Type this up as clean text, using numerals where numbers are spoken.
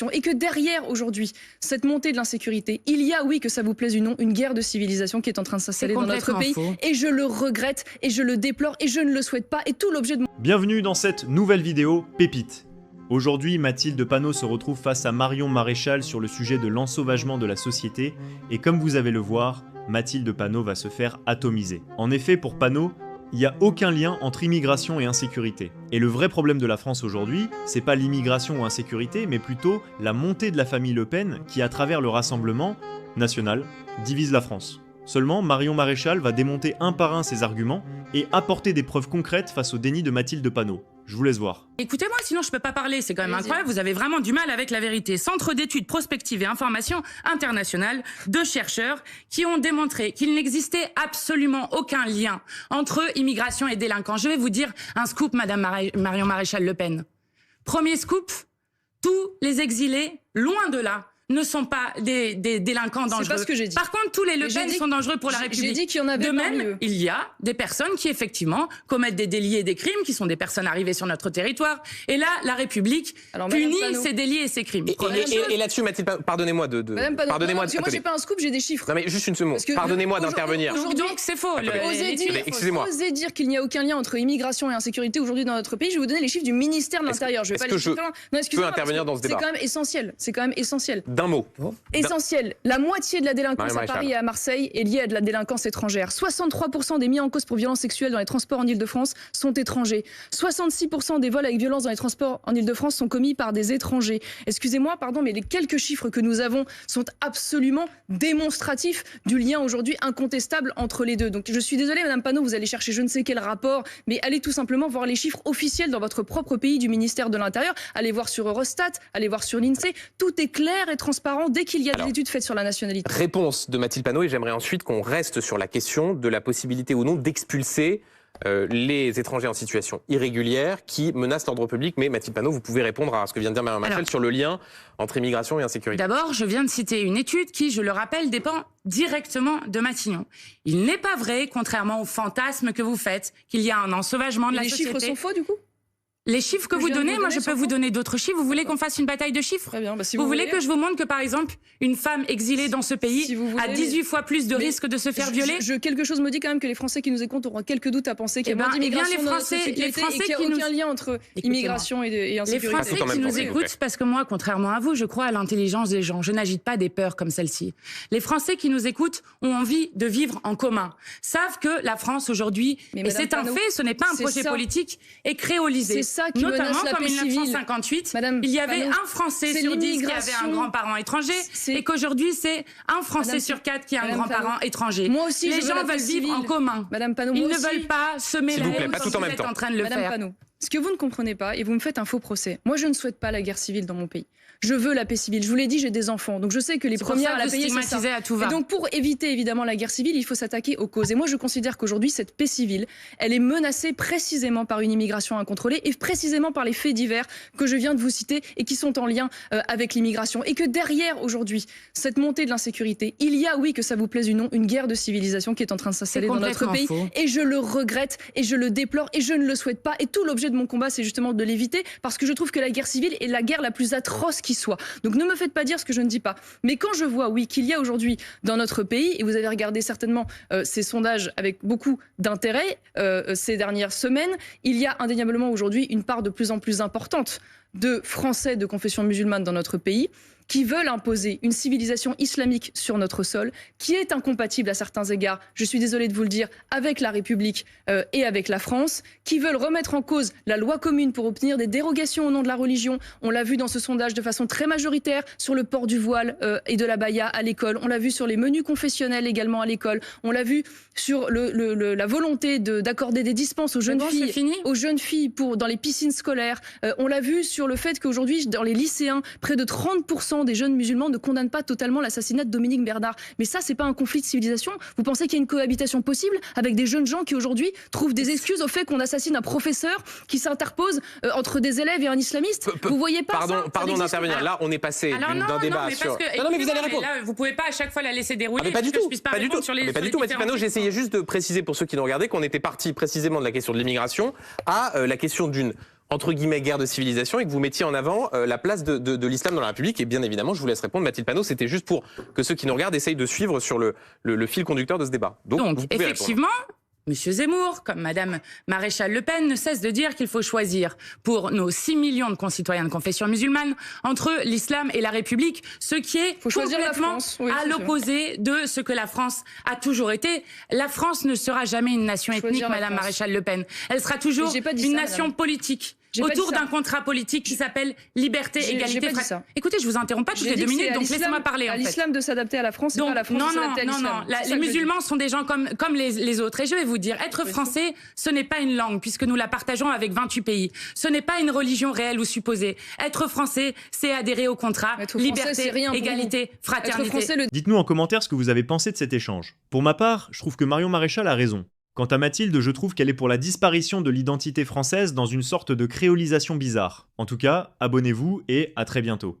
Et que derrière, aujourd'hui, cette montée de l'insécurité, il y a, oui, que ça vous plaise ou non, une guerre de civilisation qui est en train de s'installer dans notre pays. Et je le regrette, et je le déplore, et je ne le souhaite pas. Et tout l'objet de mon... Bienvenue dans cette nouvelle vidéo Pépite. Aujourd'hui, Mathilde Panot se retrouve face à Marion Maréchal sur le sujet de l'ensauvagement de la société. Et comme vous allez le voir, Mathilde Panot va se faire atomiser. En effet, pour Panot, il n'y a aucun lien entre immigration et insécurité. Et le vrai problème de la France aujourd'hui, c'est pas l'immigration ou insécurité, mais plutôt la montée de la famille Le Pen qui, à travers le Rassemblement national, divise la France. Seulement, Marion Maréchal va démonter un par un ses arguments et apporter des preuves concrètes face au déni de Mathilde Panot. Je vous laisse voir. Écoutez-moi, sinon je peux pas parler, c'est quand même incroyable, vous avez vraiment du mal avec la vérité. Centre d'études prospectives et informations internationales, deux chercheurs qui ont démontré qu'il n'existait absolument aucun lien entre immigration et délinquants. Je vais vous dire un scoop, Madame Marion Maréchal Le Pen. Premier scoop, tous les exilés, loin de là, ne sont pas des délinquants dangereux. C'est pas ce que j'ai dit. Par contre, tous les Le Pen sont dangereux pour la République. J'ai dit qu'il y en avait de même, il y a des personnes qui, effectivement, commettent des délits et des crimes, qui sont des personnes arrivées sur notre territoire. Et là, la République punit ces délits et ces crimes. Et là-dessus, Mathilde, pardonnez-moi pardonnez-moi parce que moi, j'ai pas un scoop, j'ai des chiffres. Non, mais juste une seconde. Pardonnez-moi d'intervenir. Donc, c'est faux. Osez dire qu'il n'y a aucun lien entre immigration et insécurité aujourd'hui dans notre pays. Je vais vous donner les chiffres du ministère de l'Intérieur. Je vais pas les chiffres. Je peux intervenir dans ce débat. C'est quand même essentiel. C'est quand même essentiel. D'un mot. Essentiel. La moitié de la délinquance à Paris et à Marseille est liée à de la délinquance étrangère. 63% des mis en cause pour violences sexuelles dans les transports en Ile-de-France sont étrangers. 66% des vols avec violence dans les transports en Ile-de-France sont commis par des étrangers. Excusez-moi, pardon, mais les quelques chiffres que nous avons sont absolument démonstratifs du lien aujourd'hui incontestable entre les deux. Donc je suis désolée, Madame Panot, vous allez chercher je ne sais quel rapport, mais allez tout simplement voir les chiffres officiels dans votre propre pays du ministère de l'Intérieur. Allez voir sur Eurostat, allez voir sur l'INSEE. Tout est clair et transparent dès qu'il y a des études faites sur la nationalité. Réponse de Mathilde Panot, et j'aimerais ensuite qu'on reste sur la question de la possibilité ou non d'expulser les étrangers en situation irrégulière qui menacent l'ordre public. Mais Mathilde Panot, vous pouvez répondre à ce que vient de dire Marion Maréchal sur le lien entre immigration et insécurité. D'abord, je viens de citer une étude qui, je le rappelle, dépend directement de Matignon. Il n'est pas vrai, contrairement au fantasme que vous faites, qu'il y a un ensauvagement de la société. Les chiffres sont faux du coup ? Les chiffres que vous donnez, moi je peux vous donner d'autres chiffres. Vous voulez qu'on fasse une bataille de chiffres ? Très bien. Bah, si vous voulez que je vous montre que par exemple, une femme exilée dans ce pays a 18 fois plus de risques de se faire violer ? Quelque chose me dit quand même que les Français qui nous écoutent auront quelques doutes à penser qu'il y a moins d'immigration dans notre société et qu'il n'y a aucun lien entre immigration et insécurité. Les Français qui nous écoutent, parce que moi, contrairement à vous, je crois à l'intelligence des gens. Je n'agite pas des peurs comme celle-ci. Les Français qui nous écoutent ont envie de vivre en commun, savent que la France aujourd'hui, et c'est un fait, ce n'est pas un projet politique, est créolisé. C'est ça qui menace la en 1958, il y avait un Français sur 10 qui avait un grand-parent étranger et qu'aujourd'hui, c'est un Français sur 4 qui a un grand-parent étranger. Moi aussi, les gens veulent vivre en commun. Madame Panot, ils ne veulent pas semer la haine comme vous êtes en train de le faire. Panot, ce que vous ne comprenez pas, et vous me faites un faux procès, moi je ne souhaite pas la guerre civile dans mon pays. Je veux la paix civile. Je vous l'ai dit, j'ai des enfants. Donc je sais que les premières à la payer, c'est ça. Et donc pour éviter évidemment la guerre civile, il faut s'attaquer aux causes. Et moi je considère qu'aujourd'hui, cette paix civile, elle est menacée précisément par une immigration incontrôlée et précisément par les faits divers que je viens de vous citer et qui sont en lien avec l'immigration. Et que derrière aujourd'hui, cette montée de l'insécurité, il y a, oui, que ça vous plaise ou non, une guerre de civilisation qui est en train de s'installer dans notre pays. Et je le regrette et je le déplore et je ne le souhaite pas. Et tout l'objet de mon combat, c'est justement de l'éviter parce que je trouve que la guerre civile est la guerre la plus atroce qui soit. Donc ne me faites pas dire ce que je ne dis pas. Mais quand je vois, oui, qu'il y a aujourd'hui dans notre pays, et vous avez regardé certainement ces sondages avec beaucoup d'intérêt ces dernières semaines, il y a indéniablement aujourd'hui une part de plus en plus importante de Français de confession musulmane dans notre pays qui veulent imposer une civilisation islamique sur notre sol, qui est incompatible à certains égards, je suis désolée de vous le dire, avec la République et avec la France, qui veulent remettre en cause la loi commune pour obtenir des dérogations au nom de la religion. On l'a vu dans ce sondage de façon très majoritaire sur le port du voile et de la baya à l'école. On l'a vu sur les menus confessionnels également à l'école. On l'a vu sur la volonté d'accorder des dispenses aux jeunes filles, dans les piscines scolaires. On l'a vu sur le fait qu'aujourd'hui, dans les lycéens, près de 30% des jeunes musulmans ne condamnent pas totalement l'assassinat de Dominique Bernard. Mais ça, c'est pas un conflit de civilisation. Vous pensez qu'il y a une cohabitation possible avec des jeunes gens qui aujourd'hui trouvent des excuses au fait qu'on assassine un professeur qui s'interpose entre des élèves et un islamiste? Vous voyez pas Pardon d'intervenir. Là, on est passé d'un débat sur... Non, mais vous allez répondre. Là, vous pouvez pas à chaque fois la laisser dérouler. Mais pas du tout. Pas du tout. Mathilde Panot, j'essayais juste de préciser pour ceux qui nous regardaient qu'on était parti précisément de la question de l'immigration à la question d'une entre guillemets, guerre de civilisation et que vous mettiez en avant la place de l'islam dans la République. Et bien évidemment, je vous laisse répondre, Mathilde Panot, c'était juste pour que ceux qui nous regardent essayent de suivre sur le fil conducteur de ce débat. Donc effectivement, Monsieur Zemmour, comme Madame Maréchal Le Pen, ne cesse de dire qu'il faut choisir pour nos 6 millions de concitoyens de confession musulmane entre l'islam et la République, ce qui est complètement à l'opposé de ce que la France a toujours été. La France ne sera jamais une nation ethnique, Madame Maréchal Le Pen. Elle sera toujours une nation politique. Autour d'un contrat politique qui s'appelle liberté, égalité, fraternité. Écoutez, je vous interromps pas toutes les 2 minutes, donc laissez-moi parler. À l'islam de s'adapter à la France, et pas à la France de s'adapter à l'islam. Les musulmans sont des gens comme les autres. Et je vais vous dire, être français, ce n'est pas une langue, puisque nous la partageons avec 28 pays. Ce n'est pas une religion réelle ou supposée. Être français, c'est adhérer au contrat, liberté, égalité, fraternité. Dites-nous en commentaire ce que vous avez pensé de cet échange. Pour ma part, je trouve que Marion Maréchal a raison. Quant à Mathilde, je trouve qu'elle est pour la disparition de l'identité française dans une sorte de créolisation bizarre. En tout cas, abonnez-vous et à très bientôt.